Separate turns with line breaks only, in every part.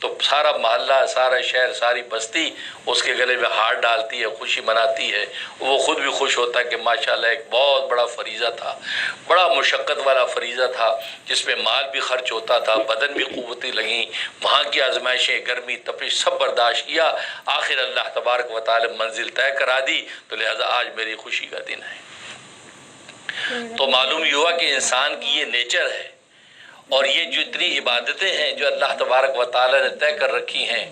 تو سارا محلہ، سارا شہر، ساری بستی اس کے گلے میں ہار ڈالتی ہے، خوشی مناتی ہے۔ وہ خود بھی خوش ہوتا ہے کہ ماشاءاللہ ایک بہت بڑا فریضہ تھا، بڑا مشقت والا فریضہ تھا، جس میں مال بھی خرچ ہوتا تھا، بدن بھی قوتیں لگیں، وہاں کی آزمائشیں، گرمی، تپش سب برداشت کیا، آخر اللہ تبارک و تعالی منزل طے کرا دی، تو لہذا آج میری خوشی کا دن ہے۔ تو معلوم یہ ہوا کہ انسان کی یہ نیچر ہے، اور یہ جو اتنی عبادتیں ہیں جو اللہ تبارک و تعالی نے طے کر رکھی ہیں،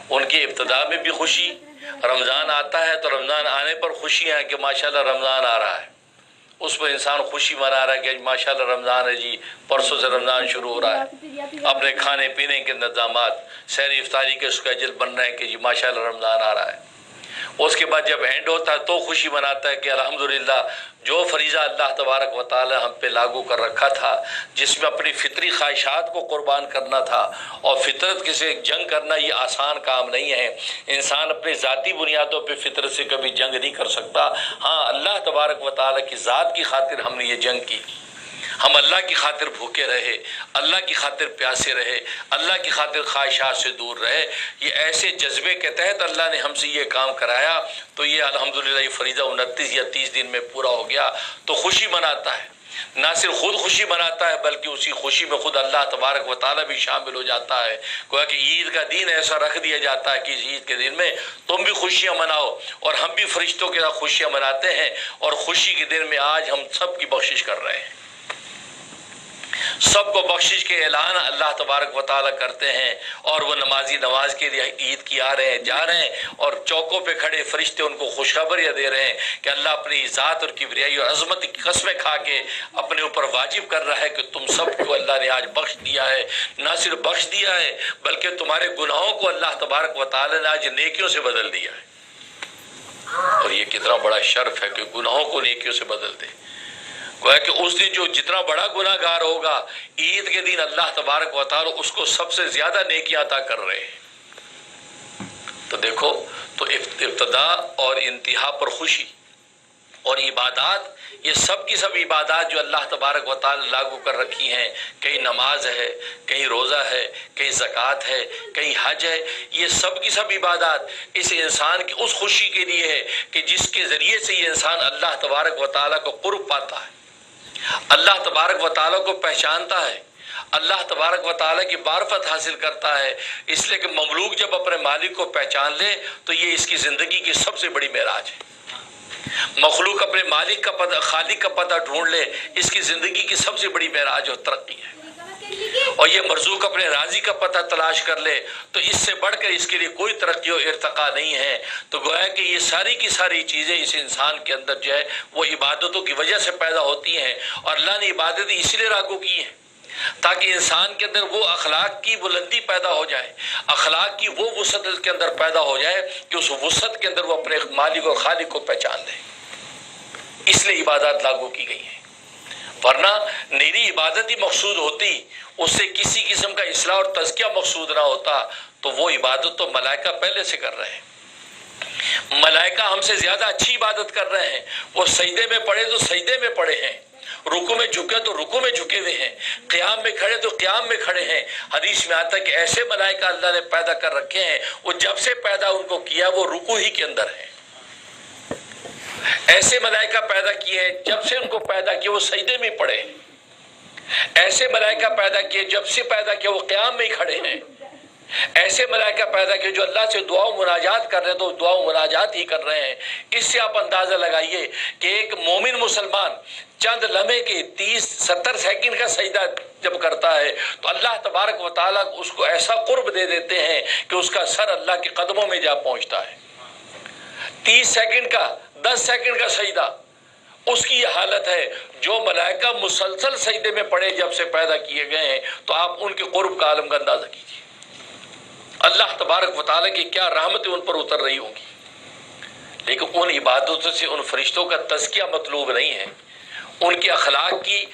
ان کی ابتدا میں بھی خوشی، رمضان آتا ہے تو رمضان آنے پر خوشیاں ہیں کہ ماشاءاللہ رمضان آ رہا ہے، اس پر انسان خوشی منا رہا ہے کہ ماشاءاللہ رمضان ہے جی، پرسوں سے رمضان شروع ہو رہا ہے، اپنے کھانے پینے کے انتظامات، سحری افطاری کے اسکیجول بن رہے ہیں کہ جی ماشاءاللہ رمضان آ رہا ہے۔ اس کے بعد جب اینڈ ہوتا ہے تو خوشی مناتا ہے کہ الحمدللہ جو فریضہ اللہ تبارک و تعالی ہم پہ لاگو کر رکھا تھا، جس میں اپنی فطری خواہشات کو قربان کرنا تھا، اور فطرت کے سے جنگ کرنا یہ آسان کام نہیں ہے، انسان اپنے ذاتی بنیادوں پہ فطرت سے کبھی جنگ نہیں کر سکتا۔ ہاں، اللہ تبارک و تعالی کی ذات کی خاطر ہم نے یہ جنگ کی، ہم اللہ کی خاطر بھوکے رہے، اللہ کی خاطر پیاسے رہے، اللہ کی خاطر خواہشات سے دور رہے، یہ ایسے جذبے کے تحت اللہ نے ہم سے یہ کام کرایا، تو یہ الحمدللہ یہ فریضہ 29 یا 30 دن میں پورا ہو گیا، تو خوشی مناتا ہے، نہ صرف خود خوشی مناتا ہے بلکہ اسی خوشی میں خود اللہ تبارک و تعالی بھی شامل ہو جاتا ہے۔ گویا کہ عید کا دن ایسا رکھ دیا جاتا ہے کہ اس عید کے دن میں تم بھی خوشیاں مناؤ، اور ہم بھی فرشتوں کے ساتھ خوشیاں مناتے ہیں، اور خوشی کے دن میں آج ہم سب کی بخشش کر رہے ہیں، سب کو بخشش کے اعلان اللہ تبارک و تعالی کرتے ہیں، اور وہ نمازی نماز کے لیے عید کی آ رہے ہیں، جا رہے ہیں، اور چوکوں پہ کھڑے فرشتے ان کو خوشخبریاں دے رہے ہیں کہ اللہ اپنی ذات اور کبریائی اور عظمت کی قسمیں کھا کے اپنے اوپر واجب کر رہا ہے کہ تم سب کو اللہ نے آج بخش دیا ہے، نہ صرف بخش دیا ہے بلکہ تمہارے گناہوں کو اللہ تبارک و تعالی نے آج نیکیوں سے بدل دیا ہے۔ اور یہ کتنا بڑا شرف ہے کہ گناہوں کو نیکیوں سے بدل دے۔ گویا کہ اس دن جو جتنا بڑا گناہ گار ہوگا، عید کے دن اللہ تبارک و تعالی اس کو سب سے زیادہ نیکیاں عطا کر رہے ہیں۔ تو دیکھو، تو ابتدا اور انتہا پر خوشی، اور عبادات، یہ سب کی سب عبادات جو اللہ تبارک و تعالی لاگو کر رکھی ہیں، کہیں نماز ہے، کہیں روزہ ہے، کہیں زکوٰۃ ہے، کہیں حج ہے، یہ سب کی سب عبادات اس انسان کی اس خوشی کے لیے ہے کہ جس کے ذریعے سے یہ انسان اللہ تبارک و تعالی کو قرب پاتا ہے، اللہ تبارک و تعالیٰ کو پہچانتا ہے، اللہ تبارک و تعالیٰ کی معرفت حاصل کرتا ہے۔ اس لیے کہ مملوک جب اپنے مالک کو پہچان لے تو یہ اس کی زندگی کی سب سے بڑی معراج ہے۔ مخلوق اپنے مالک کا پتہ، خالق کا پتہ ڈھونڈ لے، اس کی زندگی کی سب سے بڑی معراج اور ترقی ہے۔ اور یہ مرزوق اپنے راضی کا پتہ تلاش کر لے تو اس سے بڑھ کر اس کے لیے کوئی ترقی و ارتقا نہیں ہے۔ تو گویا کہ یہ ساری کی ساری چیزیں اس انسان کے اندر جو ہے وہ عبادتوں کی وجہ سے پیدا ہوتی ہیں، اور اللہ نے عبادتیں اس لیے لاگو کی ہیں تاکہ انسان کے اندر وہ اخلاق کی بلندی پیدا ہو جائے، اخلاق کی وہ وسعت اس کے اندر پیدا ہو جائے کہ اس وسعت کے اندر وہ اپنے مالک اور خالق کو پہچان لے۔ اس لیے عبادات لاگو کی گئی ہیں، ورنہ نیری عبادت ہی مقصود ہوتی، اس سے کسی قسم کا اصلاح اور تزکیہ مقصود نہ ہوتا، تو وہ عبادت تو ملائکہ پہلے سے کر رہے ہیں، ملائکہ ہم سے زیادہ اچھی عبادت کر رہے ہیں، وہ سجدے میں پڑے تو سجدے میں پڑے ہیں، رکوع میں جھکے تو رکوع میں جھکے ہوئے ہیں، قیام میں کھڑے تو قیام میں کھڑے ہیں۔ حدیث میں آتا ہے کہ ایسے ملائکہ اللہ نے پیدا کر رکھے ہیں، وہ جب سے پیدا ان کو کیا وہ رکوع ہی کے اندر ہیں۔ ایسے ملائکہ پیدا کیے ہیں جب سے ان کو پیدا کیا وہ سجدے میں پڑے، ایسے ملائکہ پیدا کیے جب سے پیدا کیا وہ قیام میں ہی کھڑے ہیں، ایسے ملائکہ پیدا کیے جو اللہ سے دعا و مناجات کر رہے ہیں تو دعا و مناجات ہی کر رہے ہیں۔ اس سے آپ اندازہ لگائیے کہ ایک مومن مسلمان چند لمحے کے 30-70 سیکنڈ کا سجدہ جب کرتا ہے تو اللہ تبارک و تعالیٰ اس کو ایسا قرب دے دیتے ہیں کہ اس کا سر اللہ کے قدموں میں جا پہنچتا ہے۔ 30 سیکنڈ کا، 10 سیکنڈ کا سجدہ، اس کی یہ حالت ہے۔ جو ملائکہ مسلسل سجدے میں پڑے جب سے پیدا کیے گئے ہیں تو آپ ان کے قرب کا عالم کا اندازہ کیجیے، اللہ تبارک و تعالیٰ کی کیا رحمتیں ان پر اتر رہی ہوں گی۔ لیکن ان عبادتوں سے ان فرشتوں کا تزکیہ مطلوب نہیں ہے، ان کے اخلاق کی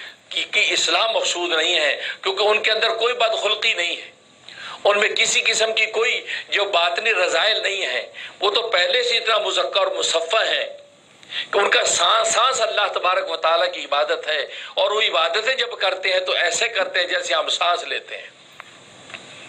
اصلاح مقصود نہیں ہے، کیونکہ ان کے اندر کوئی بدخلقی نہیں ہے، ان میں کسی قسم کی کوئی جو باطنی رذائل نہیں ہے، وہ تو پہلے سے اتنا مزکہ اور مصفہ ہے کہ ان کا سانس اللہ تبارک و تعالیٰ کی عبادت ہے، اور وہ عبادتیں جب کرتے ہیں تو ایسے کرتے ہیں جیسے ہم سانس لیتے ہیں،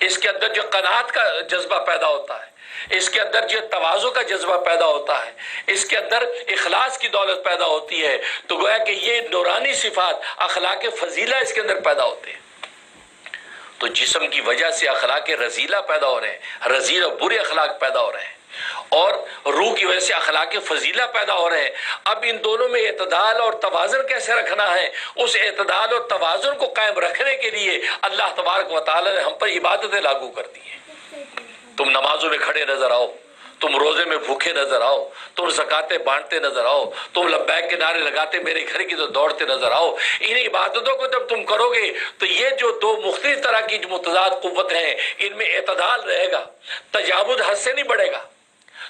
اس کے اندر جو قناعت کا جذبہ پیدا ہوتا ہے، اس کے اندر جو تواضع کا جذبہ پیدا ہوتا ہے، اس کے اندر اخلاص کی دولت پیدا ہوتی ہے، تو گویا کہ یہ نورانی صفات اخلاق فضیلہ اس کے اندر پیدا ہوتے ہیں۔ تو جسم کی وجہ سے اخلاق رذیلہ پیدا ہو رہے ہیں، رذیل اور برے اخلاق پیدا ہو رہے ہیں، اور روح کی وجہ سے اخلاق فضیلہ پیدا ہو رہے ہیں۔ اب ان دونوں میں اعتدال اور توازن کیسے رکھنا ہے؟ اس اعتدال اور توازن کو قائم رکھنے کے لیے اللہ تبارک و تعالی نے ہم پر عبادتیں لاگو کر دی ہیں۔ تم نمازوں میں کھڑے نظر آؤ، تم روزے میں بھوکے نظر آؤ، تم زکاتیں بانٹتے نظر آؤ، تم لبیک کے نعرے لگاتے میرے گھر کی تو دوڑتے نظر آؤ۔ ان عبادتوں کو جب تم کرو گے تو یہ جو دو مختلف طرح کی جو متضاد قوت ہیں، ان میں اعتدال رہے گا، تجاوز حد سے نہیں بڑھے گا۔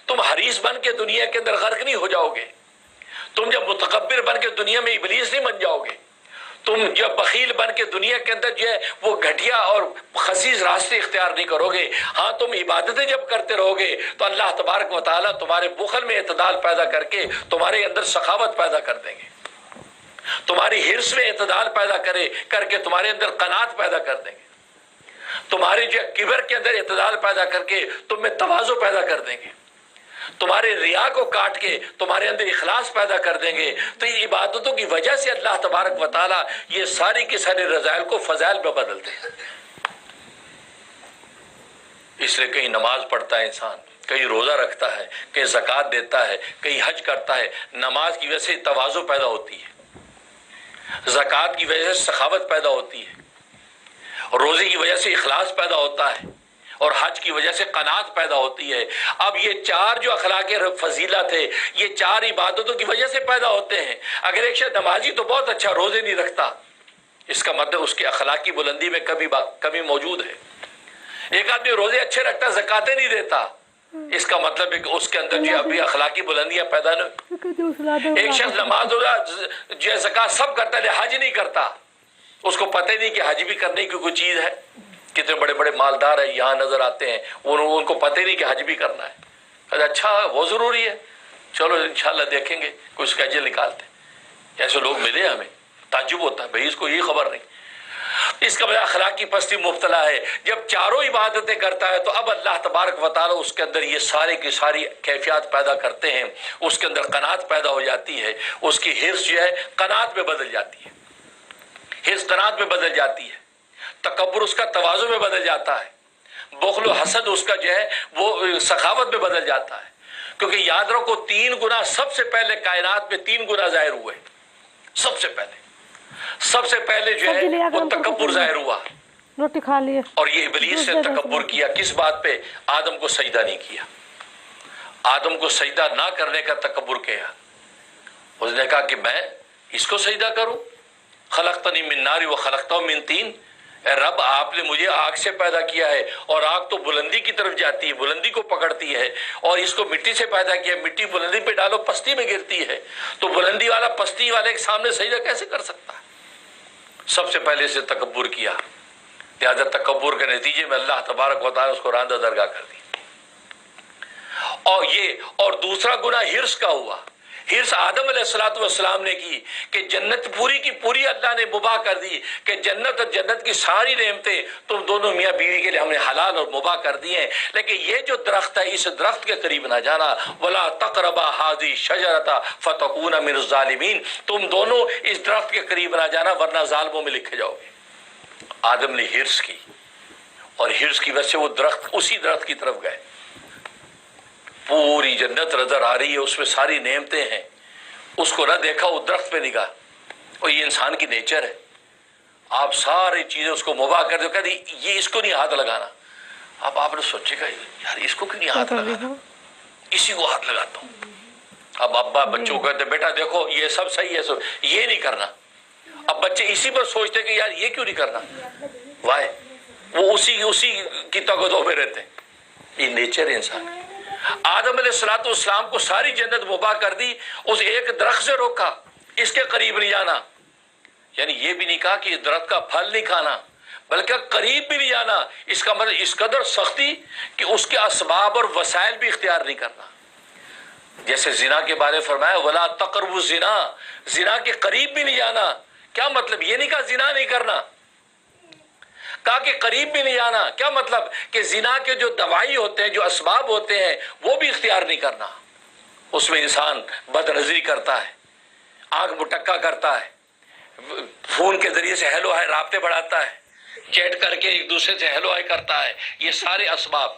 تم حریص بن کے دنیا کے اندر غرق نہیں ہو جاؤ گے، تم جب متکبر بن کے دنیا میں ابلیس نہیں بن جاؤ گے، تم جب بخیل بن کے دنیا کے اندر جو ہے وہ گھٹیا اور خسیس راستے اختیار نہیں کرو گے۔ ہاں، تم عبادتیں جب کرتے رہو گے تو اللہ تبارک و تعالیٰ تمہارے بخل میں اعتدال پیدا کر کے تمہارے اندر سخاوت پیدا کر دیں گے، تمہاری حرص میں اعتدال پیدا کر کے تمہارے اندر قناعت پیدا کر دیں گے، تمہارے جو کبر کے اندر اعتدال پیدا کر کے تم میں تواضع پیدا کر دیں گے، تمہارے ریا کو کاٹ کے تمہارے اندر اخلاص پیدا کر دیں گے۔ تو ان عبادتوں کی وجہ سے اللہ تبارک و تعالیٰ یہ ساری کے سارے رذائل کو فضائل میں بدلتے ہیں۔ اس لیے کہیں نماز پڑھتا ہے انسان، کہیں روزہ رکھتا ہے، کہیں زکوٰۃ دیتا ہے، کہیں حج کرتا ہے، نماز کی وجہ سے تواضع پیدا ہوتی ہے، زکوٰۃ کی وجہ سے سخاوت پیدا ہوتی ہے، روزے کی وجہ سے اخلاص پیدا ہوتا ہے، اور حج کی وجہ سے قناعت پیدا ہوتی ہے۔ اب یہ چار جو اخلاق فضیلت ہے، یہ چار عبادتوں کی وجہ سے پیدا ہوتے ہیں۔ اگر ایک شخص نمازی تو بہت اچھا، روزے نہیں رکھتا، اس کا مطلب اس کی اخلاقی بلندی میں کمی موجود ہے۔ ایک آدمی روزے اچھے رکھتا، زکاتیں نہیں دیتا، اس کا مطلب ہے کہ اس کے اندر جو ابھی اخلاقی بلندیاں پیدا نہیں۔ ایک شخص نماز جو زکات سب کرتا ہے، حج نہیں کرتا، اس کو پتہ نہیں کہ حج بھی کرنے کی کوئی چیز ہے۔ کتنے بڑے بڑے مالدار ہیں یہاں نظر آتے ہیں، ان کو پتہ نہیں کہ حج بھی کرنا ہے۔ اچھا، وہ ضروری ہے، چلو انشاءاللہ دیکھیں گے، کوئی اسکیجول نکالتے ہیں۔ ایسے لوگ ملے ہمیں، تعجب ہوتا ہے، بھئی اس کو یہ خبر نہیں۔ اس کا وجہ اخلاقی پستی مبتلا ہے۔ جب چاروں عبادتیں کرتا ہے تو اب اللہ تبارک و تعالی اس کے اندر یہ سارے کی ساری کیفیات پیدا کرتے ہیں۔ اس کے اندر قناعت پیدا ہو جاتی ہے، اس کی حرص جو ہے قناعت میں بدل جاتی ہے، حرص قناعت میں بدل جاتی ہے، تکبر اس کا تواضع میں بدل جاتا ہے، بخل و حسد اس کا جو ہے وہ سخاوت میں بدل جاتا ہے۔ کیونکہ یاد رکھو 3 گنا سب سے پہلے کائنات میں 3 گنا ظاہر ہوئے۔ سب سے پہلے جو ہے وہ تکبر ظاہر ہوا،
روٹی کھا لیے،
اور یہ ابلیس نے تکبر کیا۔ کس بات پہ؟ آدم کو سجدہ نہیں کیا، آدم کو سجدہ نہ کرنے کا تکبر کیا۔ اس نے کہا کہ میں اس کو سجدہ کروں؟ خلقتنی من نار و خلقتہ من طین، اے رب آپ نے مجھے آگ سے پیدا کیا ہے، اور آگ تو بلندی کی طرف جاتی ہے، بلندی کو پکڑتی ہے، اور اس کو مٹی سے پیدا کیا، مٹی بلندی پہ ڈالو پستی میں گرتی ہے، تو بلندی والا پستی والے کے سامنے سجدہ کیسے کر سکتا ہے؟ سب سے پہلے سے تکبر کیا، لہذا تکبر کے نتیجے میں اللہ تبارک و تعالیٰ اس کو راندہ درگاہ کر دی۔ اور دوسرا گناہ حرص کا ہوا۔ حرص آدم علیہ السلام نے کی کہ جنت پوری کی پوری اللہ نے مباح کر دی، کہ جنت اور جنت کی ساری نعمتیں تم دونوں میاں بیوی کے لیے ہم نے حلال اور مباح کر دی ہیں، لیکن یہ جو درخت ہے اس درخت کے قریب نہ جانا، وَلَا تَقْرَبَا هَٰذِهِ الشَّجَرَةَ فَتَكُونَ مِنَ الظَّالِمِينَ، تم دونوں اس درخت کے قریب نہ جانا ورنہ ظالموں میں لکھے جاؤ گے۔ آدم نے حرص کی، اور حرص کی وجہ سے وہ درخت اسی درخت کی طرف گئے۔ پوری جنت نظر آ رہی ہے، اس میں ساری نعمتیں ہیں، اس کو نہ دیکھا، وہ درخت پہ نگاہ، اور یہ انسان کی نیچر ہے، آپ ساری چیزیں اس کو مباح کر دو، کہتے یہ اس کو نہیں ہاتھ لگانا۔ اب آپ نے سوچے گا یار اس کو کیوں نہیں ہاتھ لگانا، اسی کو ہاتھ لگاتا ہوں۔ اب ابا بچوں کو کہتے بیٹا دیکھو یہ سب صحیح ہے، یہ نہیں کرنا۔ اب بچے اسی پر سوچتے کہ یار یہ کیوں نہیں کرنا، وائے وہ اسی کی طاقتوں میں رہتے ہیں۔ یہ نیچر ہے انسان کی۔ آدم علیہ السلام کو ساری جنت مباح کر دی، اس ایک درخت سے روکا، اس کے قریب نہیں جانا، یعنی یہ بھی نہیں کہا کہ اس درخت کا پھل نہیں کھانا، بلکہ قریب بھی نہیں جانا۔ اس کا مطلب اس قدر سختی کہ اس کے اسباب اور وسائل بھی اختیار نہیں کرنا۔ جیسے زنا کے بارے فرمایا ولا تقربوا الزنا، زنا کے قریب بھی نہیں جانا۔ کیا مطلب؟ یہ نہیں کہا زنا نہیں کرنا، تاکہ قریب بھی نہیں جانا. کیا مطلب؟ کہ زنا کے جو دوائی ہوتے ہیں، جو اسباب ہوتے ہیں، وہ بھی اختیار نہیں کرنا. اس میں انسان بد نظری کرتا ہے، آنکھ مٹکا کرتا ہے، فون کے ذریعے سے ہیلو ہائی رابطے بڑھاتا ہے، چیٹ کر کے ایک دوسرے سے ہیلو ہائی کرتا ہے. یہ سارے اسباب.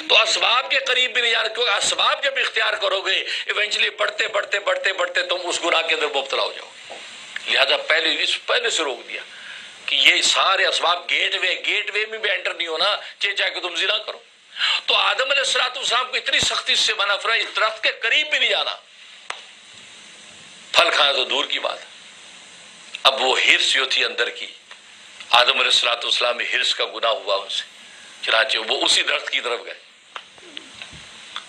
تو اسباب کے قریب بھی نہیں جانا، کیونکہ اسباب جب اختیار کرو گے ایونچولی بڑھتے بڑھتے بڑھتے بڑھتے تم اس گناہ کے اندر مبتلا ہو جاؤ. لہذا پہلے سے روک دیا کہ یہ سارے اسباب گیٹ وے میں بھی انٹر نہیں ہونا چاہے کہ تم زنا کرو. تو آدم علیہ السلام کو اتنی سختی سے منع فرمایا اس درخت کے قریب بھی نہیں جانا. پھل کھانا تو دور کی بات. اب وہ ہرس جو تھی اندر کی، آدم علیہ السلام میں ہرس کا گناہ ہوا ان سے، چنانچہ وہ اسی درخت کی طرف گئے،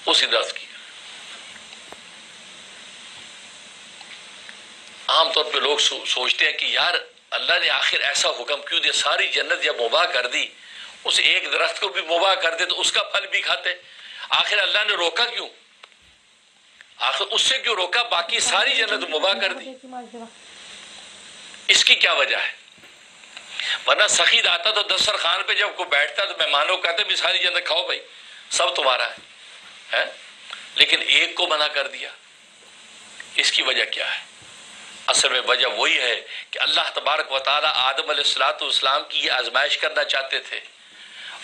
اسی درخت کی. عام طور پہ لوگ سوچتے ہیں کہ یار اللہ نے آخر ایسا حکم کیوں دیا؟ ساری جنت جب مباح کر دی، اس ایک درخت کو بھی مباح کر دے تو اس کا پھل بھی کھاتے. آخر اللہ نے روکا کیوں؟ آخر اس سے کیوں روکا؟ باقی ساری جنت مباح کر دی. اس کی کیا وجہ ہے؟ ورنہ سخی آتا تو دسترخوان پہ جب کوئی بیٹھتا تو مہمانوں کو کہتے بھی ساری جنت کھاؤ بھائی، سب تمہارا ہے. لیکن ایک کو منع کر دیا. اس کی وجہ کیا ہے؟ اصل میں وجہ وہی ہے کہ اللہ تبارک و تعالیٰ آدم علیہ السلام کی یہ آزمائش کرنا چاہتے تھے.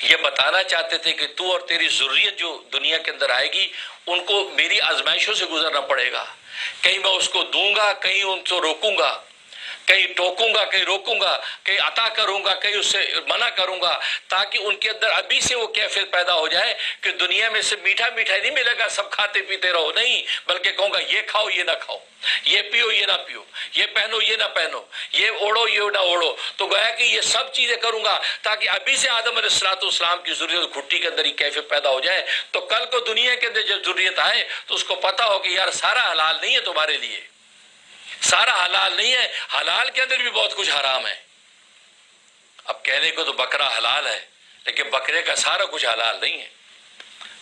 یہ بتانا چاہتے تھے کہ تو اور تیری ذریت جو دنیا کے اندر آئے گی ان کو میری آزمائشوں سے گزرنا پڑے گا. کہیں میں اس کو دوں گا، کہیں ان کو روکوں گا، کہیں ٹوکوں گا، کہیں روکوں گا، کہیں عطا کروں گا، کہیں اس سے منع کروں گا، تاکہ ان کے اندر ابھی سے وہ کیفیت پیدا ہو جائے کہ دنیا میں سے میٹھا میٹھا نہیں ملے گا سب کھاتے پیتے رہو، نہیں، بلکہ کہوں گا یہ کھاؤ یہ نہ کھاؤ، یہ پیو یہ نہ پیو، یہ پہنو یہ نہ پہنو، یہ اوڑھو یہ نہ اوڑھو. تو گویا کہ یہ سب چیزیں کروں گا تاکہ ابھی سے آدم علیہ السلام کی ضروریت گھٹی کے اندر ہی کیفیت پیدا ہو جائے. تو کل کو دنیا کے اندر جب ضروریت آئے تو اس کو پتا ہو کہ یار سارا حلال نہیں ہے تمہارے لیے، سارا حلال نہیں ہے، حلال کے اندر بھی بہت کچھ حرام ہے. اب کہنے کو تو بکرا حلال ہے لیکن بکرے کا سارا کچھ حلال نہیں ہے.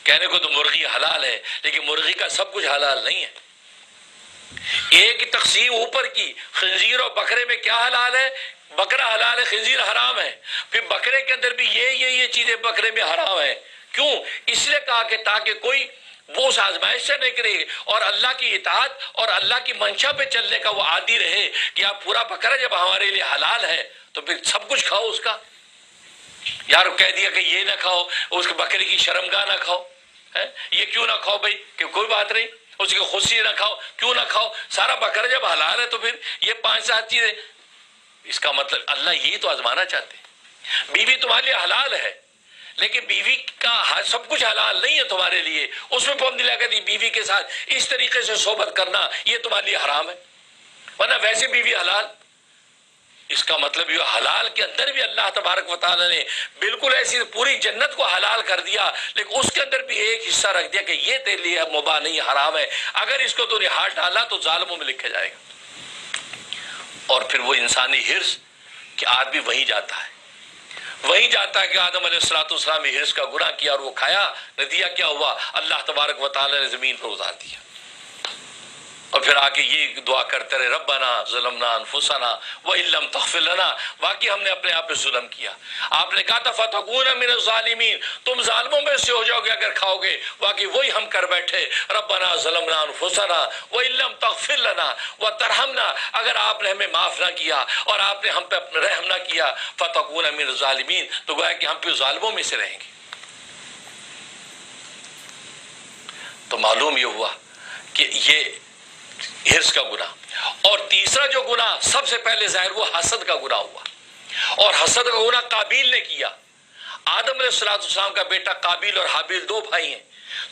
کہنے کو تو مرغی حلال ہے لیکن مرغی کا سب کچھ حلال نہیں ہے. ایک تقسیم اوپر کی، خنزیر اور بکرے میں کیا حلال ہے؟ بکرا حلال ہے، خنزیر حرام ہے. پھر بکرے کے اندر بھی یہ چیزیں بکرے میں حرام ہے. کیوں؟ اس لیے کہا کہ تاکہ کوئی وہ اس آزمائش سے نہیں کرے اور اللہ کی اطاعت اور اللہ کی منشا پہ چلنے کا وہ عادی رہے کہ آپ پورا بکرا جب ہمارے لیے حلال ہے تو پھر سب کچھ کھاؤ اس کا. یار کہہ دیا کہ یہ نہ کھاؤ، اس کے بکرے کی شرمگاہ نہ کھاؤ، یہ کیوں نہ کھاؤ بھائی؟ کہ کوئی بات نہیں، اس کی خوشی نہ کھاؤ، کیوں نہ کھاؤ؟ سارا بکرا جب حلال ہے تو پھر یہ 5-7 چیزیں. اس کا مطلب اللہ یہی تو آزمانا چاہتے ہیں. بیوی تمہارے لیے حلال ہے لیکن بیوی کا سب کچھ حلال نہیں ہے تمہارے لیے. اس میں پابندی لگا دی بیوی کے ساتھ اس طریقے سے صحبت کرنا یہ تمہارے لیے حرام ہے، ورنہ ویسے بیوی حلال. اس کا مطلب یہ حلال کے اندر بھی اللہ تبارک و تعالی نے بالکل ایسی پوری جنت کو حلال کر دیا لیکن اس کے اندر بھی ایک حصہ رکھ دیا کہ یہ تیرے لیے مباح نہیں، حرام ہے. اگر اس کو تو نے ہاتھ ڈالا تو ظالموں میں لکھا جائے گا. اور پھر وہ انسانی ہرس کہ آدمی وہیں جاتا ہے کہ آدم علیہ السلام نے ہرس کا گناہ کیا اور وہ کھایا. نتیجہ کیا ہوا؟ اللہ تبارک و تعالی نے زمین پر اتار دیا. اور پھر آ کے یہ دعا کرتے رہے ربنا ظلمنا انفسنا وان لم تغفر لنا. واقعی ہم نے اپنے آپ پہ ظلم کیا. آپ نے کہا تھا فتکون من الظالمین، تم ظالموں میں سے ہو جاؤ گے اگر کھاؤ گے. واقعی وہی ہم کر بیٹھے. ربنا ظلمنا انفسنا وان لم تغفر لنا وترحمنا، اگر آپ نے ہمیں معاف نہ کیا اور آپ نے ہم پہ رحم نہ کیا فتکون من الظالمین، تو گویا کہ ہم پہ ظالموں میں سے رہیں گے. تو معلوم یہ ہوا کہ یہ ہرس کا گناہ. اور تیسرا جو گناہ سب سے پہلے ظاہر وہ حسد کا گناہ ہوا. اور حسد کا گناہ قابیل نے کیا. آدم علیہ السلام کا بیٹا قابیل اور حابیل 2 بھائی ہیں.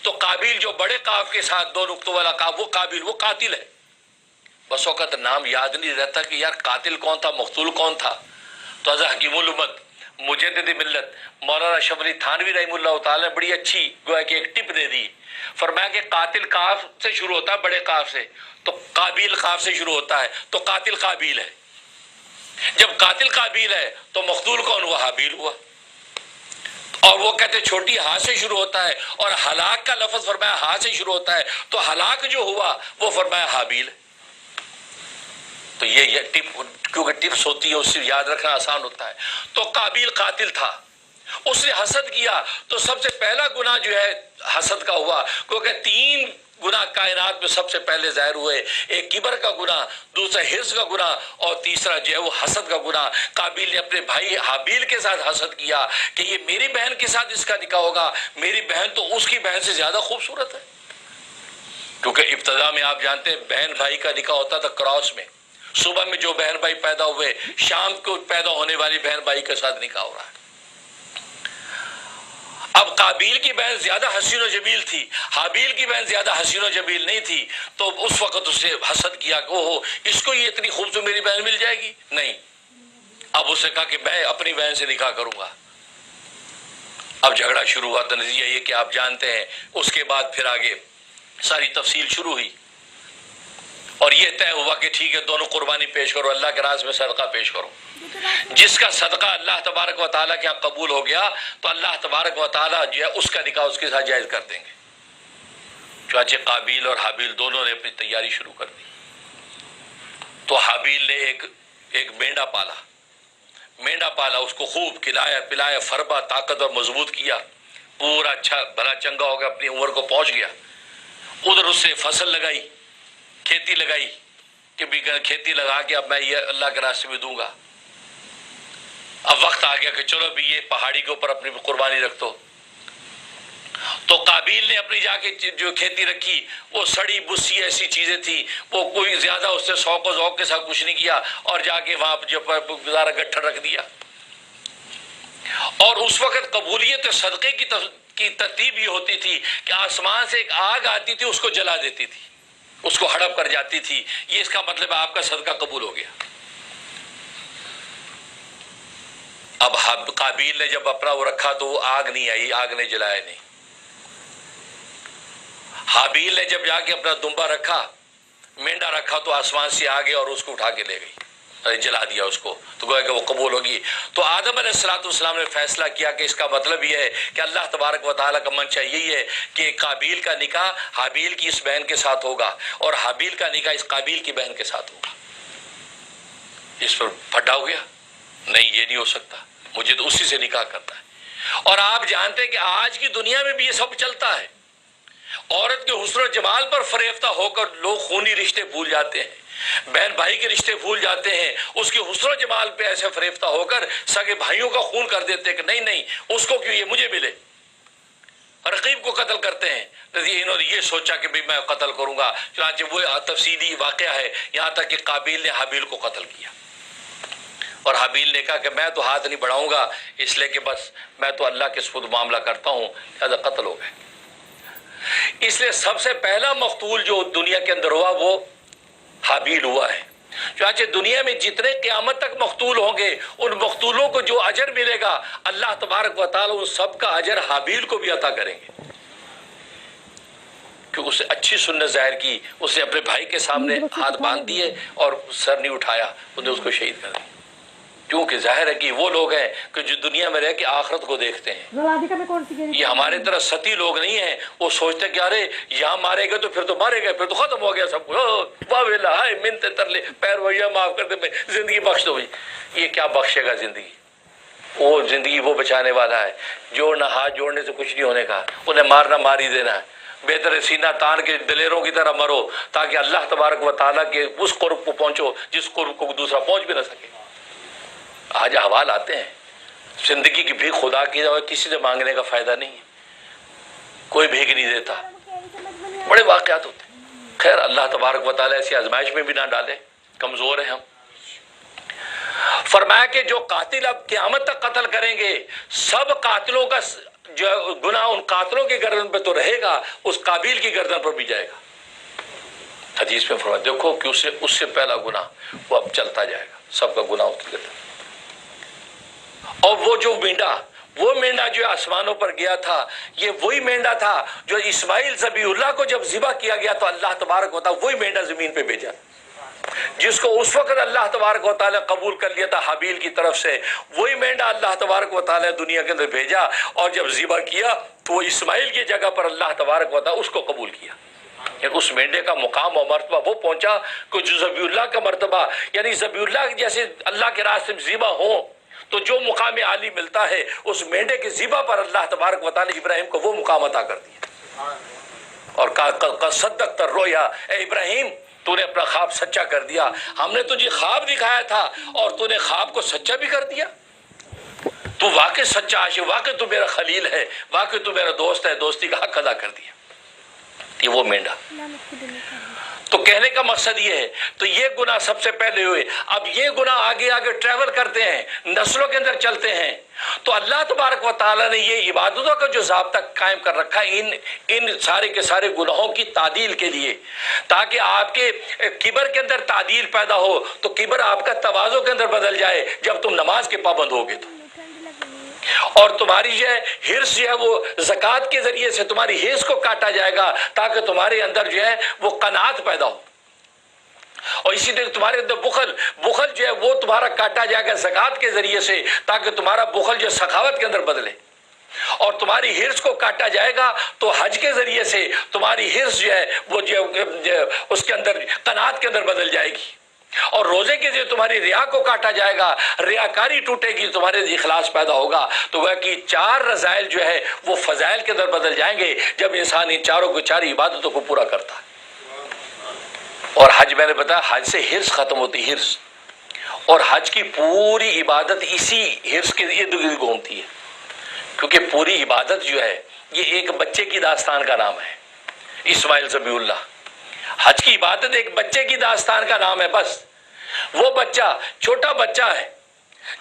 تو قابیل جو بڑے قاف کے ساتھ 2 نقطوں والا قاف، وہ قابیل وہ قاتل ہے. بس اوقات نام یاد نہیں رہتا کہ یار قاتل کون تھا، مقتول کون تھا. تو حضرت حکیم الامت مجدد ملت مولانا شبلی تھانوی رحمہ اللہ تعالی نے بڑی اچھی گویا کہ ایک ٹپ دے دی. فرمایا کہ قاتل قاف سے شروع ہوتا ہے، بڑے قاف سے، تو قابیل قاف سے شروع ہوتا ہے، تو قاتل قابیل ہے. جب قاتل قابیل ہے تو مقتول کون ہوا؟ حابیل ہوا. اور وہ کہتے چھوٹی ہاں سے شروع ہوتا ہے اور ہلاک کا لفظ فرمایا، فرمایا ہا سے شروع ہوتا ہے، تو ہلاک جو ہوا وہ فرمایا حابیل. تو یہ ٹپ، کیونکہ ٹپس ہوتی ہے اس سے یاد رکھنا آسان ہوتا ہے۔ تو قابیل قاتل تھا، اس نے حسد کیا، تو سب سے پہلا گناہ جو ہے حسد کا ہوا، کیونکہ 3 گناہ کائنات میں سب سے پہلے ظاہر ہوئے، ایک کبر کا گناہ، دوسرا حرص کا گناہ، اور تیسرا جو ہے وہ حسد کا گناہ۔ قابیل نے اپنے بھائی حابیل کے ساتھ حسد کیا کہ یہ میری بہن کے ساتھ اس کا نکاح ہوگا، میری بہن تو اس کی بہن سے زیادہ خوبصورت ہے، کیونکہ ابتدا میں آپ جانتے ہیں بہن بھائی کا نکاح ہوتا تھا کراس میں، صبح میں جو بہن بھائی پیدا ہوئے شام کو پیدا ہونے والی بہن بھائی کے ساتھ نکاح ہو رہا ہے۔ اب قابیل کی بہن زیادہ حسین و جمیل تھی، حابیل کی بہن زیادہ حسین و جمیل نہیں تھی، تو اس وقت اس نے حسد کیا کہ اوہو اس کو یہ اتنی خوبصورت میری بہن مل جائے گی، نہیں۔ اب اس نے کہا کہ میں اپنی بہن سے نکاح کروں گا۔ اب جھگڑا شروع ہوا، تو نتیجہ یہ کہ آپ جانتے ہیں اس کے بعد پھر آگے ساری تفصیل شروع ہوئی، اور یہ طے ہوا کہ ٹھیک ہے دونوں قربانی پیش کرو، اللہ کے راز میں صدقہ پیش کرو۔ جس کا صدقہ اللہ تبارک و تعالیٰ کے یہاں قبول ہو گیا تو اللہ تبارک و تعالیٰ جو ہے اس کا نکاح اس کے ساتھ جائز کر دیں گے۔ چنانچہ قابیل اور حابیل دونوں نے اپنی تیاری شروع کر دی۔ تو حابیل نے ایک مینڈا پالا، اس کو خوب کھلایا پلایا، فربا طاقت اور مضبوط کیا، پورا اچھا بھلا چنگا ہو گیا، اپنی عمر کو پہنچ گیا۔ ادھر اس سے فصل لگائی، کھیتی لگائی کہ بھی کھیتی لگا کے اب میں یہ اللہ کے راستے میں دوں گا۔ اب وقت آ گیا کہ چلو بھی یہ پہاڑی کے اوپر اپنی قربانی رکھ دو۔ تو قابیل نے اپنی جا کے جو کھیتی رکھی وہ سڑی بسی ایسی چیزیں تھی، وہ کوئی زیادہ اس سے شوق و ذوق کے ساتھ کچھ نہیں کیا، اور جا کے وہاں جو گزارا گٹھر رکھ دیا۔ اور اس وقت قبولیت صدقے کی ترتیب یہ ہوتی تھی کہ آسمان سے ایک آگ آتی تھی، اس کو جلا دیتی تھی، اس کو ہڑپ کر جاتی تھی، یہ اس کا مطلب ہے آپ کا صدقہ قبول ہو گیا۔ اب قابیل نے جب اپنا وہ رکھا تو وہ آگ نہیں آئی، آگ نے جلایا نہیں۔ حابیل نے جب جا کے اپنا دمبا رکھا، مینڈا رکھا، تو آسمان سے آ گیا اور اس کو اٹھا کے لے گئی، جلا دیا اس کو، تو گویا کہ وہ قبول ہوگی۔ تو آدم علیہ السلام نے فیصلہ کیا کہ اس کا مطلب یہ ہے کہ اللہ تبارک و تعالیٰ کا منشا یہی ہے کہ قابیل کا نکاح حابیل کی اس بہن کے ساتھ ہوگا، اور حابیل کا نکاح اس قابیل کی بہن کے ساتھ ہوگا۔ اس پر پھٹا ہو گیا، نہیں یہ نہیں ہو سکتا، مجھے تو اسی سے نکاح کرتا ہے۔ اور آپ جانتے ہیں کہ آج کی دنیا میں بھی یہ سب چلتا ہے، عورت کے حسن و جمال پر فریفتہ ہو کر لوگ خونی رشتے بھول جاتے ہیں، بہن بھائی کے رشتے بھول جاتے ہیں، اس کے حسن و جمال پہ ایسے فریفتہ ہو کر سگے بھائیوں کا خون کر دیتے ہیں کہ نہیں اس کو کیوں، یہ مجھے ملے، رقیب کو قتل کرتے ہیں۔ انہوں نے یہ سوچا کہ میں قتل کروں گا، چنانچہ وہ تفصیلی واقعہ ہے، یہاں تک کہ قابیل نے حابیل کو قتل کیا، اور حابیل نے کہا کہ میں تو ہاتھ نہیں بڑھاؤں گا، اس لیے کہ بس میں تو اللہ کے سپرد معاملہ کرتا ہوں، لہذا قتل ہو گئے۔ اس لیے سب سے پہلا مقتول جو دنیا کے اندر ہوا وہ حابیل ہوا ہے۔ چنانچہ دنیا میں جتنے قیامت تک مقتول ہوں گے، ان مقتولوں کو جو اجر ملے گا اللہ تبارک و تعالی ان سب کا اجر حابیل کو بھی عطا کریں گے، کہ اس نے اچھی سنت ظاہر کی، اس نے اپنے بھائی کے سامنے ہاتھ باندھ دیے اور سر نہیں اٹھایا، انہیں اس کو شہید کر دیا، کیونکہ ظاہر ہے کہ وہ لوگ ہیں کہ جو دنیا میں رہ کے آخرت کو دیکھتے ہیں۔ یہ ہمارے طرح ستی لوگ نہیں ہیں، وہ سوچتے ہیں کہ ارے یہاں مارے گئے تو پھر تو مارے گئے، پھر تو ختم ہو گیا سب کچھ، واہ ویلا ہائے منتے ترلے پیر وہیا معاف کر دے، زندگی بخش دو۔ یہ کیا بخشے گا زندگی؟ وہ زندگی وہ بچانے والا ہے جو نہ ہاتھ جوڑنے سے کچھ نہیں ہونے کا، انہیں مارنا مار ہی دینا ہے۔ بہتر سینہ تان کے دلیروں کی طرح مرو، تاکہ اللہ تبارک و تعالیٰ کے اس قرب کو پہنچو جس قرب کو دوسرا پہنچ بھی نہ سکے۔ آج احوال آتے ہیں، زندگی کی بھیک خدا کی اور کسی سے مانگنے کا فائدہ نہیں ہے، کوئی بھیک نہیں دیتا، بڑے واقعات ہوتے ہیں۔ خیر اللہ تبارک و تعالیٰ ایسی آزمائش میں بھی نہ ڈالے، کمزور ہیں ہم۔ فرمایا کہ جو قاتل اب قیامت تک قتل کریں گے، سب قاتلوں کا جو گناہ ان قاتلوں کی گردن پہ تو رہے گا، اس قابیل کی گردن پر بھی جائے گا۔ حدیث میں فرمایا دیکھو کہ اس سے پہلا گناہ وہ اب چلتا جائے گا، سب کا گناہ اس کی گردن۔ اور وہ مینڈا جو آسمانوں پر گیا تھا، یہ وہی مینڈا تھا جو اسماعیل ذبیح اللہ کو جب ذبح کیا گیا تو اللہ تبارک و تعالیٰ وہی مینڈا زمین پہ بھیجا، جس کو اس وقت اللہ تبارک و تعالیٰ قبول کر لیا تھا حابیل کی طرف سے، وہی مینڈا اللہ تبارک و تعالیٰ دنیا کے اندر بھیجا، اور جب ذبح کیا تو وہ اسماعیل کی جگہ پر اللہ تبارک و تعالیٰ اس کو قبول کیا۔ اس مینڈے کا مقام و مرتبہ وہ پہنچا کہ جو ذبیح اللہ کا مرتبہ، یعنی ذبیح اللہ جیسے اللہ کے راستے میں ذبح ہو تو جو مقام عالی ملتا ہے، اس مینڈے کے ذبح پر اللہ تبارک و تعالی ابراہیم کو وہ مقام عطا کر دیا اور قد صدقت الرؤیا، اے ابراہیم تو نے اپنا خواب سچا کر دیا، ہم نے تجھے خواب دکھایا تھا اور تو نے خواب کو سچا بھی کر دیا، تو واقع سچا عاشق، واقع تو میرا خلیل ہے، واقع تو میرا دوست ہے، دوستی کا حق ادا کر دیا۔ یہ وہ مینڈا۔ تو کہنے کا مقصد یہ ہے، تو یہ گناہ سب سے پہلے ہوئے۔ اب یہ گناہ آگے آگے ٹریول کرتے ہیں، نسلوں کے اندر چلتے ہیں، تو اللہ تبارک و تعالیٰ نے یہ عبادتوں کا جو ضابطہ قائم کر رکھا ہے ان سارے کے سارے گناہوں کی تعدیل کے لیے، تاکہ آپ کے کبر کے اندر تعدیل پیدا ہو، تو کبر آپ کا تواضع کے اندر بدل جائے جب تم نماز کے پابند ہوگے تو، اور تمہاری جو ہے حرص جو ہے وہ زکوٰۃ کے ذریعے سے تمہاری حرص کو کاٹا جائے گا تاکہ تمہارے اندر جو ہے وہ قناعت پیدا ہو، اور اسی طرح تمہارے اندر بخل جو ہے وہ تمہارا کاٹا جائے گا زکوٰۃ کے ذریعے سے تاکہ تمہارا بخل جو سخاوت کے اندر بدلے، اور تمہاری حرص کو کاٹا جائے گا تو حج کے ذریعے سے تمہاری حرص جو ہے وہ جو اس کے اندر قناعت کے اندر بدل جائے گی، اور روزے کے ذریعے تمہاری ریا کو کاٹا جائے گا، ریاکاری ٹوٹے گی، تمہارے اخلاص پیدا ہوگا، تو وہ کہ چار رذائل جو ہے وہ فضائل کے اندر بدل جائیں گے جب انسان ان چاروں کو چار عبادتوں کو پورا کرتا ہے۔ اور حج میں نے بتایا حج سے حرص ختم ہوتی، حرص، اور حج کی پوری عبادت اسی حرص کے ارد گرد گھومتی ہے، کیونکہ پوری عبادت جو ہے یہ ایک بچے کی داستان کا نام ہے، اسماعیل ذبیح اللہ۔ حج کی عبادت ایک بچے کی داستان کا نام ہے، بس وہ بچہ چھوٹا بچہ ہے،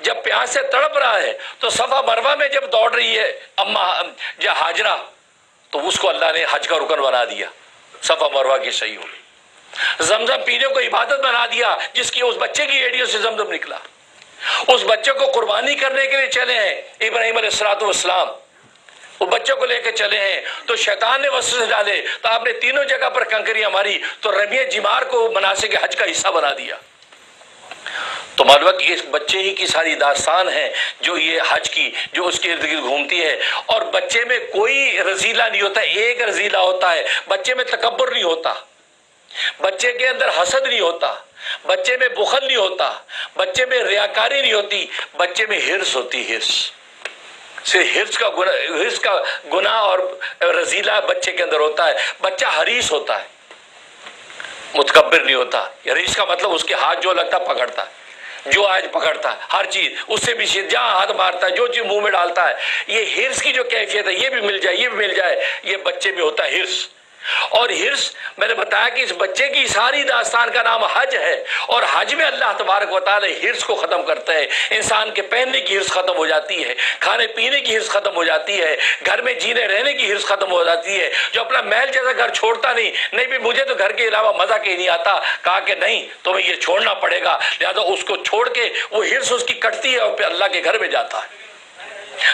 جب پیاس سے تڑپ رہا ہے تو صفا مروہ میں جب دوڑ رہی ہے اماں ہاجرہ، تو اس کو اللہ نے حج کا رکن بنا دیا، صفا مروہ کی صحیح ہو گئی۔ زمزم پینے کو عبادت بنا دیا، جس کی اس بچے کی ایڑیوں سے زمزم نکلا، اس بچے کو قربانی کرنے کے لیے چلے ہیں ابراہیم علیہ الصلوۃ والسلام، وہ بچوں کو لے کے چلے ہیں، تو شیطان نے وسوسے ڈالے، تو آپ نے تینوں جگہ پر کنکریاں ماری، تو رمی جمار کو مناسک حج کا حصہ بنا دیا۔ تو معلوم کہ اس بچے ہی کی ساری داستان ہے جو یہ حج کی جو اس کے ارد گرد گھومتی ہے، اور بچے میں کوئی رذیلہ نہیں ہوتا، ایک رذیلہ ہوتا ہے، بچے میں تکبر نہیں ہوتا، بچے کے اندر حسد نہیں ہوتا، بچے میں بخل نہیں ہوتا، بچے میں ریاکاری نہیں ہوتی، بچے میں حرص ہوتی، حرص، صرف حرص کا گناہ اور رذیلہ بچے کے اندر ہوتا ہے، بچہ حریص ہوتا ہے، متکبر نہیں ہوتا۔ حریص کا مطلب اس کے ہاتھ جو لگتا پکڑتا ہے، جو آج پکڑتا ہے ہر چیز اس سے بھی جہاں ہاتھ مارتا ہے، جو چیز منہ میں ڈالتا ہے، یہ حرص کی جو کیفیت ہے، یہ بھی مل جائے، یہ بھی مل جائے، یہ بچے میں ہوتا ہے حرص۔ اور حرص میں نے بتایا کہ اس بچے کی ساری داستان کا نام حج ہے، اور حج میں اللہ تبارک و تعالی حرص کو ختم کرتا ہے، انسان کے پہننے کی حرص ختم ہو جاتی ہے، کھانے پینے کی حرص ختم ہو جاتی ہے، گھر میں جینے رہنے کی حرص ختم ہو جاتی ہے، جو اپنا محل جیسا گھر چھوڑتا نہیں بھی مجھے تو گھر کے علاوہ مزہ کہیں نہیں آتا، کہا کہ نہیں تمہیں یہ چھوڑنا پڑے گا، لہذا اس کو چھوڑ کے وہ حرص اس کی کٹتی ہے اور پھر اللہ کے گھر میں جاتا ہے۔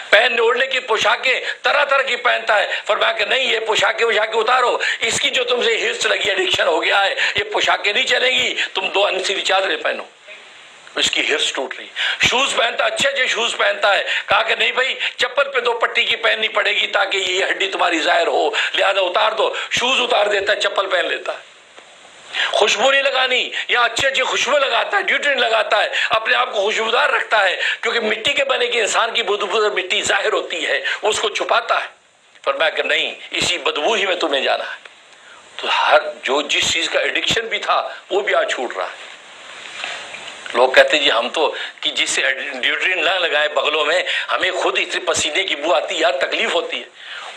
پہننے اوڑھنے کی پوشاکیں طرح طرح کی پہنتا ہے، فرمایا کہ نہیں یہ پوشاکیں اتارو، اس کی جو تم سے حرص لگی، ایڈکشن ہو گیا ہے، یہ پوشاکیں نہیں چلیں گی، تم دو انسیری چادریں پہنو، اس کی حرص ٹوٹ رہی۔ شوز پہنتا، اچھے شوز پہنتا ہے، کہا کہ نہیں بھائی چپل پہ 2 پٹی کی پہننی پڑے گی تاکہ یہ ہڈی تمہاری ظاہر ہو، لہذا اتار دو، شوز اتار دیتا ہے، چپل پہن لیتا ہے۔ خوشبو نہیں لگانی، یا اچھی خوشبو لگاتا ہے، ڈیوڈرنٹ لگاتا ہے، اپنے آپ کو خوشبودار رکھتا ہے، کیونکہ مٹی کے بنے کی انسان کی بدبو مٹی ظاہر ہوتی ہے، اس کو چھپاتا ہے۔ فرمایا کہ نہیں اسی بدبو ہی میں تمہیں جانا ہے۔ تو جو جس چیز کا ایڈکشن بھی تھا وہ بھی آج چھوٹ رہا ہے۔ لوگ کہتے جی ہم تو کہ جس سے ڈیوڈرنٹ نہ لگائے بغلوں میں، ہمیں خود اتنے پسینے کی بو آتی ہے، یار تکلیف ہوتی ہے۔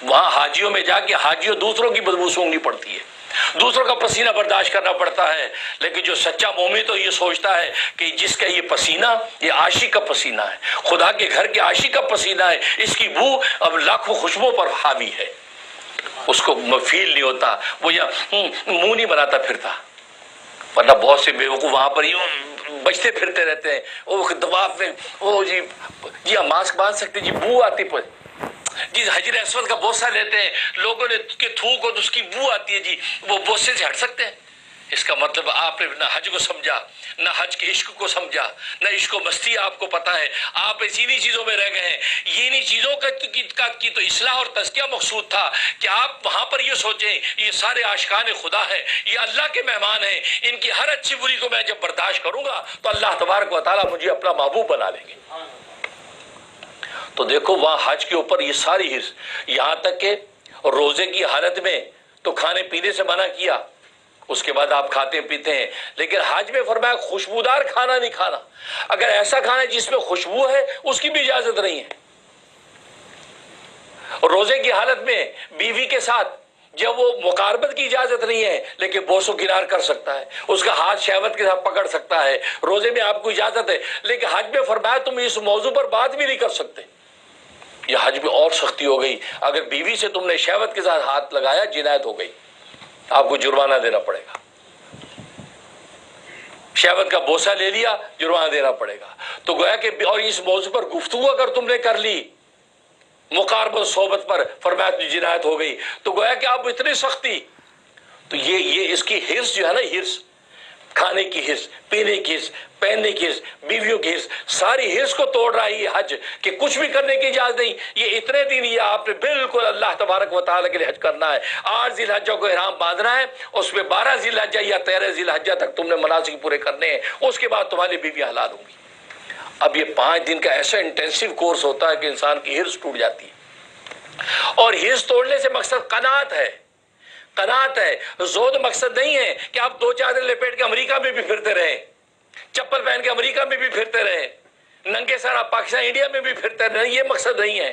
وہاں حاجیوں میں جا کے حاجیوں دوسروں کی بدبو سونگنی پڑتی ہے، دوسروں کا پسینہ برداشت کرنا پڑتا ہے، لیکن جو سچا مومن تو یہ سوچتا ہے کہ جس کا یہ پسینہ یہ عاشق کا پسینہ ہے، خدا کے گھر کے عاشق کا پسینہ ہے، اس کی بو اب لاکھوں خوشبو پر حاوی ہے، اس کو فیل نہیں ہوتا، وہ یا منہ نہیں بناتا پھرتا، ورنہ بہت سے بیوقوف وہاں پر یوں بچتے پھرتے رہتے ہیں، وہ طواف میں وہ جی ہم ماسک باندھ سکتے، جی بو آتی پر جی حجر اسود کا بوسہ لیتے ہیں، لوگوں نے کہ تھوک اور اس کی بو آتی ہے، جی وہ بوسے سے ہٹ سکتے ہیں؟ اس کا مطلب آپ نے نہ حج کو سمجھا، نہ حج کے عشق کو سمجھا، نہ عشق و مستی آپ کو پتہ ہے، آپ انہی چیزوں میں رہ گئے ہیں۔ یہ انہی چیزوں کی تو اصلاح اور تزکیہ مقصود تھا کہ آپ وہاں پر یہ سوچیں یہ سارے عاشقان خدا ہیں، یہ اللہ کے مہمان ہیں، ان کی ہر اچھی بری کو میں جب برداشت کروں گا تو اللہ تبارک و تعالیٰ مجھے اپنا محبوب بنا لیں گے۔ تو دیکھو وہاں حج کے اوپر یہ ساری حرص، یہاں تک کہ روزے کی حالت میں تو کھانے پینے سے منع کیا، اس کے بعد آپ کھاتے پیتے ہیں، لیکن حج میں فرمایا خوشبودار کھانا نہیں کھانا، اگر ایسا کھانا جس میں خوشبو ہے اس کی بھی اجازت نہیں ہے۔ روزے کی حالت میں بیوی کے ساتھ جب وہ مقاربت کی اجازت نہیں ہے لیکن بوس و کنار کر سکتا ہے، اس کا ہاتھ شہوت کے ساتھ پکڑ سکتا ہے، روزے میں آپ کو اجازت ہے، لیکن حج میں فرمایا تم اس موضوع پر بات بھی نہیں کر سکتے۔ یہ حج میں اور سختی ہو گئی، اگر بیوی سے تم نے شہوت کے ساتھ ہاتھ لگایا جنایت ہو گئی، آپ کو جرمانہ دینا پڑے گا، شہوت کا بوسہ لے لیا جرمانہ دینا پڑے گا۔ تو گویا کہ اور اس موضوع پر گفتگو اگر تم نے کر لی مقاربت صحبت پر، فرمایا جنایت ہو گئی، تو گویا کہ آپ اتنی سختی، تو یہ اس کی حرص جو ہے نا، حرص کھانے کی حرص، پینے کی حرص، پہننے کی حرص، بیویوں کی حرص، ساری حرص کو توڑ رہا ہے یہ حج کہ کچھ بھی کرنے کی اجازت نہیں۔ یہ اتنے دن یہ آپ نے بالکل اللہ تبارک و تعالیٰ کے لیے حج کرنا ہے، 8 ذی الحجہ کو احرام باندھنا ہے، اس میں 12 ذی الحجہ یا 13 ذی الحجہ تک تم نے مناسک پورے کرنے ہیں، اس کے بعد تمہاری بیوی حلال ہوں گی۔ اب یہ 5 دن کا ایسا انٹینسیو کورس ہوتا ہے کہ انسان کی حرص ٹوٹ جاتی ہے، اور حرص توڑنے سے مقصد قناعت ہے، قناعت ہے، زہد مقصد نہیں ہے کہ آپ 2 چادر لپیٹ کے امریکہ میں بھی پھرتے رہیں، چپل پہن کے امریکہ میں بھی پھرتے رہیں، ننگے سر آپ پاکستان انڈیا میں بھی پھرتے رہیں، یہ مقصد نہیں ہے۔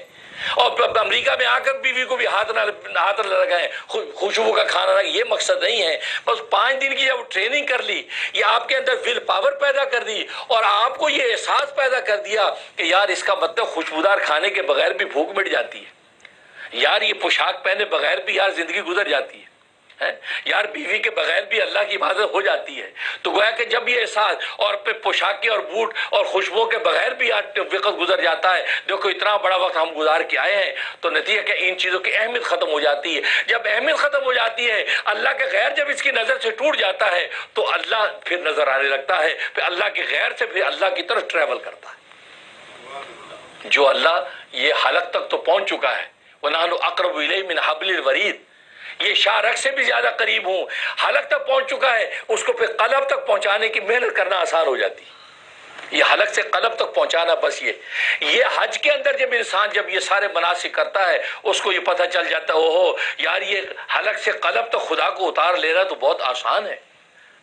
اور امریکہ میں آ کر بیوی کو بھی ہاتھ نہ لگائیں، خوشبو کا کھانا نہ، یہ مقصد نہیں ہے۔ بس 5 دن کی جب ٹریننگ کر لی، یہ آپ کے اندر ول پاور پیدا کر دی، اور آپ کو یہ احساس پیدا کر دیا کہ یار اس کا مطلب خوشبودار کھانے کے بغیر بھی بھوک مٹ جاتی ہے، یار یہ پوشاک پہنے بغیر بھی یار زندگی گزر جاتی ہے، یار بیوی کے بغیر بھی اللہ کی عبادت ہو جاتی ہے۔ تو گویا کہ جب یہ احساس، اور پھر پوشاک کے اور بوٹ اور خوشبو کے بغیر بھی وقت گزر جاتا ہے، دیکھو اتنا بڑا وقت ہم گزار کے آئے ہیں، تو نتیجہ کہ ان چیزوں کی اہمیت ختم ہو جاتی ہے۔ جب اہمیت ختم ہو جاتی ہے، اللہ کے غیر جب اس کی نظر سے ٹوٹ جاتا ہے تو اللہ پھر نظر آنے لگتا ہے، پھر اللہ کے غیر سے پھر اللہ کی طرف ٹریول کرتا ہے۔ جو اللہ یہ حلق تک تو پہنچ چکا ہے، وَنَحْنُ أَقْرَبُ إِلَيْهِ مِنْ حَبْلِ الْوَرِيدِ، یہ شاہ رگ سے بھی زیادہ قریب ہوں، حلق تک پہنچ چکا ہے، اس کو پھر قلب تک پہنچانے کی محنت کرنا آسان ہو جاتی ہے۔ یہ حلق سے قلب تک پہنچانا، بس یہ حج کے اندر جب انسان جب یہ سارے مناسک کرتا ہے، اس کو یہ پتہ چل جاتا ہے اوہو یار یہ حلق سے قلب تک خدا کو اتار لینا تو بہت آسان ہے۔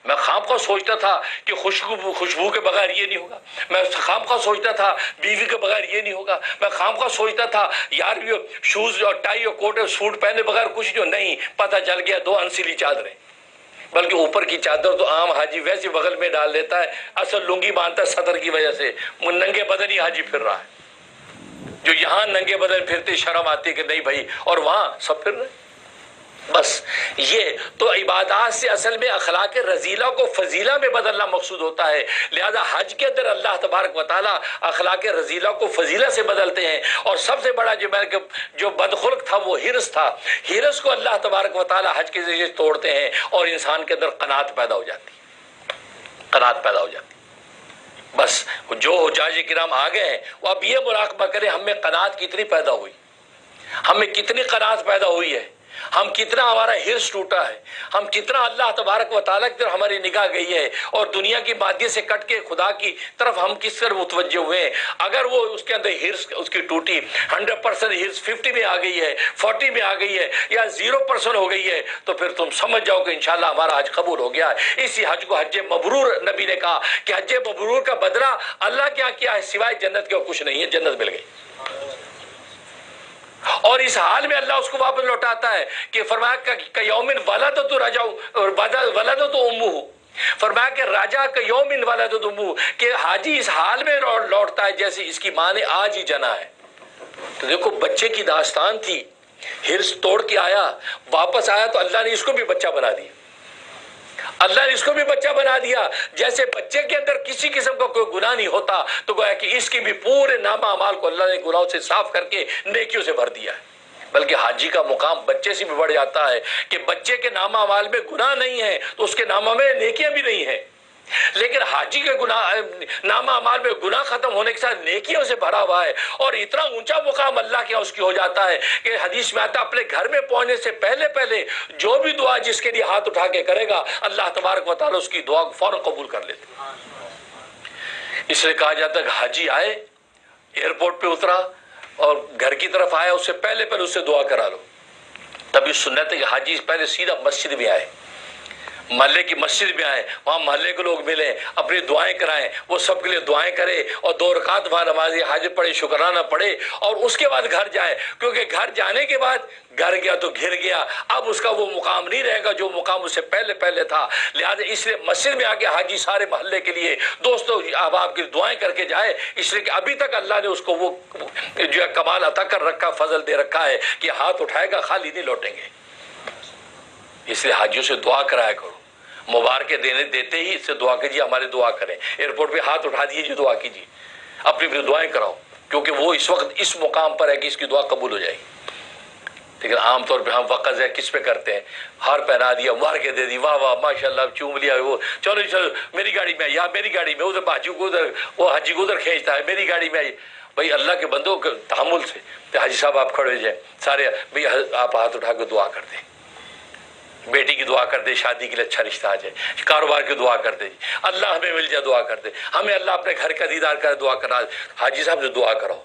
میں خامخواہ سوچتا تھا کہ خوشبو کے بغیر یہ نہیں ہوگا، میں خامخواہ سوچتا تھا بیوی کے بغیر یہ نہیں ہوگا، میں خامخواہ سوچتا تھا یار یہ شوز اور ٹائی اور کوٹ اور سوٹ پہنے بغیر کچھ نہیں، پتہ چل گیا 2 انسلی چادریں، بلکہ اوپر کی چادر تو عام حاجی ویسے بغل میں ڈال لیتا ہے، اصل لنگی باندھتا ہے صدر کی وجہ سے، ننگے بدن ہی حاجی پھر رہا ہے، جو یہاں ننگے بدن پھرتے شرم آتی کہ نہیں بھائی، اور وہاں سب پھر رہے۔ بس یہ تو عبادات سے اصل میں اخلاق رذیلہ کو فضیلہ میں بدلنا مقصود ہوتا ہے، لہذا حج کے اندر اللہ تبارک و تعالیٰ اخلاق رذیلہ کو فضیلہ سے بدلتے ہیں، اور سب سے بڑا جو بدخلق تھا وہ حرص تھا، حرص کو اللہ تبارک و تعالیٰ حج کے ذریعے توڑتے ہیں، اور انسان کے اندر قناعت پیدا ہو جاتی ہے، قناعت پیدا ہو جاتی ہے۔ بس جو حجاج کرام آ گئے ہیں وہ اب یہ مراقبہ کریں ہم میں قناعت کتنی پیدا ہوئی، ہمیں کتنی قناعت پیدا ہوئی ہے، ہم کتنا ہمارا حرص ٹوٹا ہے، ہم کتنا اللہ تبارک و تعالیٰ کی طرف ہماری نگاہ گئی ہے، اور دنیا کی مادیت سے کٹ کے خدا کی طرف ہم کس طرح متوجہ ہوئے ہیں۔ اگر وہ اس کے اندر حرص اس کی ٹوٹی 100% حرص 50 میں آ گئی ہے، 40 میں آ گئی ہے، یا 0% ہو گئی ہے، تو پھر تم سمجھ جاؤ کہ انشاءاللہ ہمارا حج قبول ہو گیا ہے۔ اسی حج کو حج مبرور نبی نے کہا کہ حج مبرور کا بدلہ اللہ کیا ہے سوائے جنت کے اور کچھ نہیں ہے، جنت مل گئی، اور اس حال میں اللہ اس کو واپس لوٹاتا ہے کہ فرمایا کہ یوم ولدت رجع ولدت امہ، فرمایا کہ راجا کا یوم ولدت امہ، کہ حاجی اس حال میں لوٹتا ہے جیسے اس کی ماں نے آج ہی جنا ہے۔ تو دیکھو بچے کی داستان تھی، حرص توڑ کے آیا، واپس آیا تو اللہ نے اس کو بھی بچہ بنا دیا، اللہ نے اس کو بھی بچہ بنا دیا، جیسے بچے کے اندر کسی قسم کا کوئی گناہ نہیں ہوتا، تو گویا کہ اس کی بھی پورے نامہ اعمال کو اللہ نے گناہوں سے صاف کر کے نیکیوں سے بھر دیا ہے۔ بلکہ حاجی کا مقام بچے سے بھی بڑھ جاتا ہے کہ بچے کے نامہ اعمال میں گناہ نہیں ہے تو اس کے نامہ میں نیکیاں بھی نہیں ہیں، لیکن حاجی کے نامہ اعمال میں گناہ ختم ہونے کے ساتھ نیکیوں سے بھرا ہوا ہے، اور اتنا اونچا مقام اللہ کے اس کی ہو جاتا ہے کہ حدیث میں آتا ہے اپنے گھر میں پہنچنے سے پہلے جو بھی دعا جس کے لیے ہاتھ اٹھا کے کرے گا اللہ تبارک و تعالیٰ اس کی دعا کو فوراً قبول کر لیتے۔ اس لیے کہا جاتا ہے کہ حاجی آئے، ایئرپورٹ پہ اترا اور گھر کی طرف آیا، اس سے پہلے اس سے دعا کرا لو۔ تبھی سنت ہے کہ حاجی پہلے سیدھا مسجد میں آئے، محلے کی مسجد میں آئے، وہاں محلے کے لوگ ملیں، اپنی دعائیں کرائیں، وہ سب کے لیے دعائیں کرے اور 2 رکعت وہاں نماز حاجت پڑھے، شکرانہ پڑھے، اور اس کے بعد گھر جائے، کیونکہ گھر جانے کے بعد گھر گیا تو گھر گیا، اب اس کا وہ مقام نہیں رہے گا جو مقام اس سے پہلے تھا۔ لہٰذا اس لیے مسجد میں آ کے حاجی سارے محلے کے لیے دوستوں احباب کی دعائیں کر کے جائے، اس لیے کہ ابھی تک اللہ نے اس کو وہ جو ہے کمال عطا کر رکھا، فضل دے رکھا ہے کہ ہاتھ اٹھائے گا خالی نہیں لوٹیں گے۔ اس لیے حاجیوں سے دعا کرایا کرو، مبارکیں دیتے ہی اس سے دعا کیجیے، ہمارے دعا کریں، ایئرپورٹ پہ ہاتھ اٹھا دیجیے جو دعا کیجیے، اپنی دعائیں کراؤ، کیونکہ وہ اس وقت اس مقام پر ہے کہ اس کی دعا قبول ہو جائے گی۔ لیکن عام طور پہ ہم وقت ہے کس پہ کرتے ہیں، ہار پہنا دیا، مار کے دے دی، واہ واہ ماشاءاللہ، چوم لیا، وہ چلو میری گاڑی میں، یا میری گاڑی میں، ادھر حاجی کو ادھر، وہ حاجی کو ادھر کھینچتا ہے، میری گاڑی میں آئی۔ بھائی اللہ کے بندوں کے تحمل سے حاجی صاحب آپ کھڑے ہو جائیں، سارے بھائی آپ ہاتھ اٹھا کے دعا کر دیں، بیٹی کی دعا کر دے، شادی کے لیے اچھا رشتہ آ جائے، کاروبار کی دعا کر دے، اللہ ہمیں مل جائے، دعا کر دے، ہمیں اللہ اپنے گھر کا دیدار کر دعا کرا۔ حاجی صاحب سے دعا کراؤ،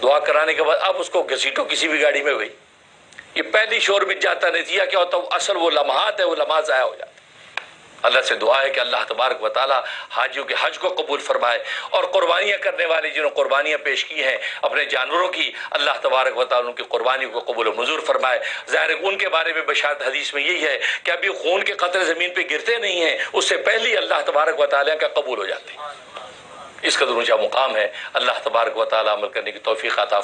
دعا کرانے کے بعد اب اس کو گھسیٹو کسی بھی گاڑی میں، ہوئی یہ پہلی شور مٹ جاتا، نتیجہ کیا ہوتا ہے، اصل وہ لمحات ہے، وہ لمحات ضائع ہو جاتا۔ اللہ سے دعا ہے کہ اللہ تبارک و تعالی حاجیوں کے حج کو قبول فرمائے، اور قربانیاں کرنے والے جنہوں قربانیاں پیش کی ہیں اپنے جانوروں کی، اللہ تبارک و تعالی ان کی قربانیوں کو قبول و منظور فرمائے۔ ظاہر ان کے بارے میں بشارت حدیث میں یہی ہے کہ ابھی خون کے قطرے زمین پہ گرتے نہیں ہیں، اس سے پہلے اللہ تبارک و تعالی کا قبول ہو جاتے ہیں۔ اس کا اونچا مقام ہے، اللہ تبارک و تعالی عمل کرنے کی توفیق عطا